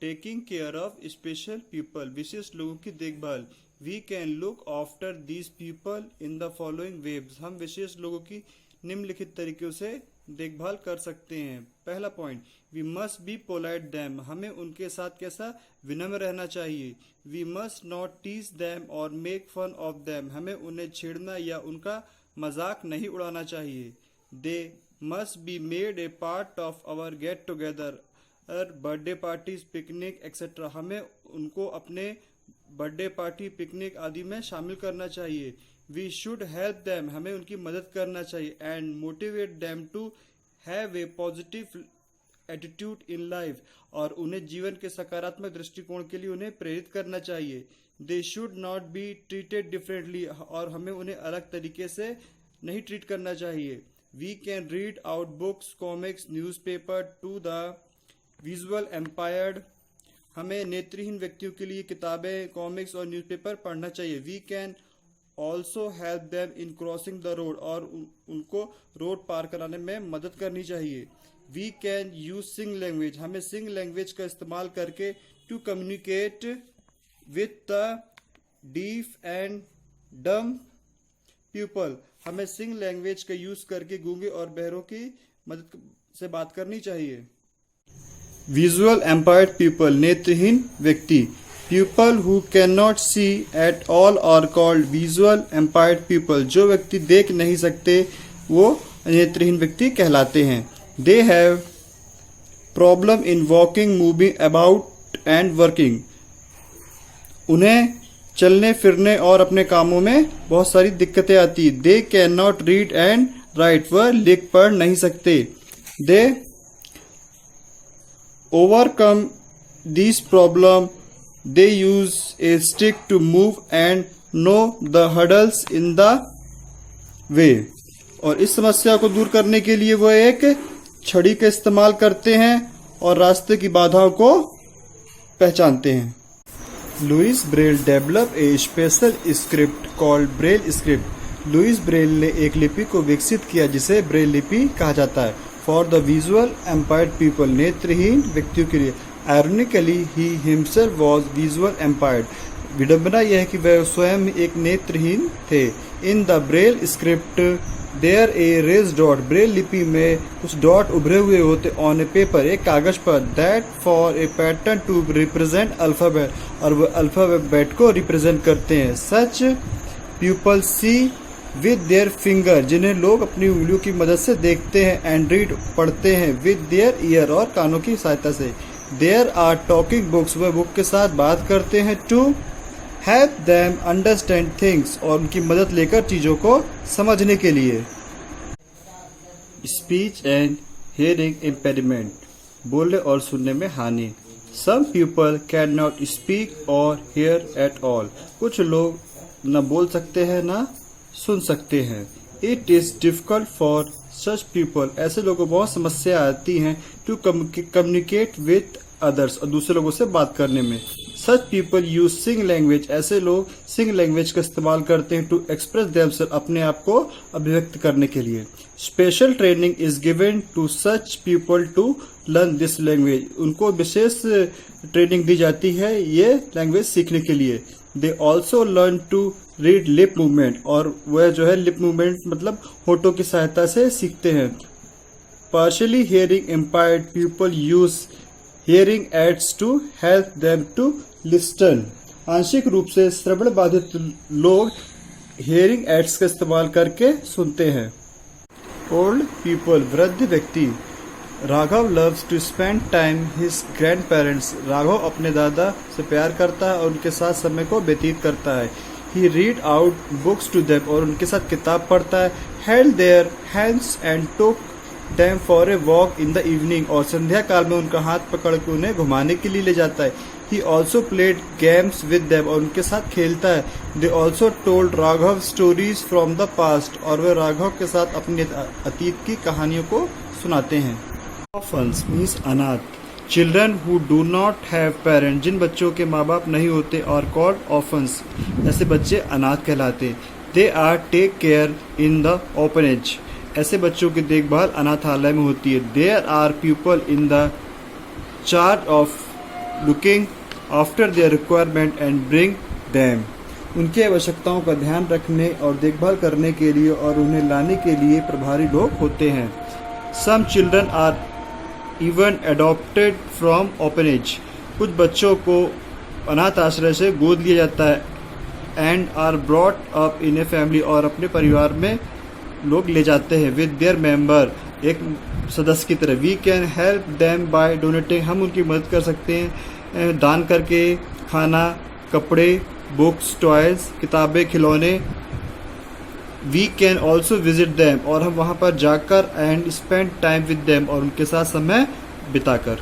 Taking care of special people, विशिष्ट लोगों की देखभाल। We can look after these people in the following ways, हम विशेष लोगों की निम्नलिखित तरीकों से देखभाल कर सकते हैं। पहला point, we must be polite them, हमें उनके साथ कैसा विनम्र रहना चाहिए। We must not tease them और मेक फन ऑफ दैम, हमें उन्हें छेड़ना या उनका मजाक नहीं उड़ाना चाहिए। They must be made a part of our get together, birthday parties, picnic etcetera, हमें उनको अपने बर्थडे पार्टी, पिकनिक आदि में शामिल करना चाहिए। वी शुड हेल्प दैम, हमें उनकी मदद करना चाहिए। And motivate them to have a positive attitude in life, और उन्हें जीवन के सकारात्मक दृष्टिकोण के लिए उन्हें प्रेरित करना चाहिए। They should not be treated differently, और हमें उन्हें अलग तरीके से नहीं ट्रीट करना चाहिए। We can read out books, comics, newspaper to the visual impaired, हमें नेत्रहीन व्यक्तियों के लिए किताबें, कॉमिक्स और न्यूज़पेपर पढ़ना चाहिए। We can also help them in crossing the road, और उनको रोड पार कराने में मदद करनी चाहिए। वी कैन यूज सिंग लैंग्वेज, हमें सिंग लैंग्वेज का इस्तेमाल करके to communicate with the deaf and dumb people, हमें सिंग लैंग्वेज का यूज करके गूंगे और बहरों की मदद से बात करनी चाहिए। विजुअल एम्पायर्ड पीपल, नेत्रहीन व्यक्ति। People who can not see at all are called visual impaired people, जो व्यक्ति देख नहीं सकते वो नेत्रहीन व्यक्ति कहलाते हैं। They have problem in walking, moving about and working, उन्हें चलने फिरने और अपने कामों में बहुत सारी दिक्कतें आती। They can not read and write, वह लिख पढ़ नहीं सकते। They overcome this problem, they use a stick to move and know the hurdles in the way, और इस समस्या को दूर करने के लिए वह एक छड़ी का इस्तेमाल करते हैं और रास्ते की बाधाओं को पहचानते हैं। Louis Braille develop a special script called Braille script, Louis Braille ने एक लिपि को विकसित किया जिसे ब्रेल लिपि कहा जाता है। For the visual impaired people, नेत्रहीन व्यक्तियों के लिए। Ironically he himself was visual impaired, विडंबना यह है कि वह स्वयं एक नेत्रहीन थे। In the Braille script there are raised dot, Braille लिपि में कुछ डॉट उभरे हुए होते ऑन ए पेपर, एक कागज पर। That for a pattern to represent alphabet, और वह अल्फाबेट को रिप्रेजेंट करते हैं। Such people see with their finger, जिन्हें लोग अपनी उंगलियों की मदद से देखते हैं। एंड रीड पढ़ते हैं विद देयर ईयर, और कानों की सहायता से। देयर आर टॉकिंग बुक्स, वह बुक के साथ बात करते हैं। To help them understand things, और उनकी मदद लेकर चीजों को समझने के लिए। स्पीच एंड हियरिंग इम्पेयरमेंट, बोलने और सुनने में हानि। Some people can not speak और हियर एट ऑल, कुछ लोग न बोल सकते हैं न सुन सकते हैं। It is difficult for such people, ऐसे लोगों को बहुत समस्या आती हैं टू कम्युनिकेट विथ अदर्स, और दूसरे लोगों से बात करने में। सच पीपल यूज सिंग लैंग्वेज, ऐसे लोग सिंग लैंग्वेज का इस्तेमाल करते हैं टू एक्सप्रेस देमसेल्फ, अपने आप को अभिव्यक्त करने के लिए। Special training is given to such people to learn this language, उनको विशेष ट्रेनिंग दी जाती है ये लैंग्वेज सीखने के लिए। They also learn to read lip movement, और वह जो है लिप मूवमेंट मतलब होठों की सहायता से सीखते हैं। Partially hearing impaired people use hearing aids to help them to listen, आंशिक रूप से श्रवण बाधित लोग हियरिंग एड्स का इस्तेमाल करके सुनते हैं। ओल्ड पीपल, वृद्ध व्यक्ति। Raghav loves to spend time his grandparents, Raghav अपने दादा से प्यार करता है और उनके साथ समय को व्यतीत करता है। He read out books to them, और उनके साथ किताब पढ़ता है। Held their hands and took them for a walk in the evening, और संध्या काल में उनका हाथ पकड़ के उन्हें घुमाने के लिए ले जाता है। He also played games with them, और उनके साथ खेलता है। They also told Raghav stories from the past, और वे राघव के साथ अपने अतीत की कहानियों को सुनाते हैं। ऑर्फन्स मीन्स अनाथ। Children who do not have parent, जिन बच्चों के माँ बाप नहीं होते, और कॉल्ड ऑर्फन्स, ऐसे बच्चे अनाथ कहलाते। They are take care in the orphanage, ऐसे बच्चों की देखभाल अनाथालय में होती है। There are people in the charge of looking after their requirement and bring them. उनकी आवश्यकताओं का ध्यान रखने और देखभाल करने के लिए और उन्हें लाने के लिए प्रभारी लोग होते हैं। Some children are even adopted from orphanage. कुछ बच्चों को अनाथ आश्रय से गोद लिया जाता है। And are brought up in a family, और अपने परिवार में लोग ले जाते हैं विद देयर मेंबर, एक सदस्य की तरह। We can help them by donating, हम उनकी मदद कर सकते हैं दान करके, खाना, कपड़े, बुक्स, टॉयज, किताबें, खिलौने। We can also visit them, और हम वहाँ पर जाकर and spend time with them, और उनके साथ समय बिताकर।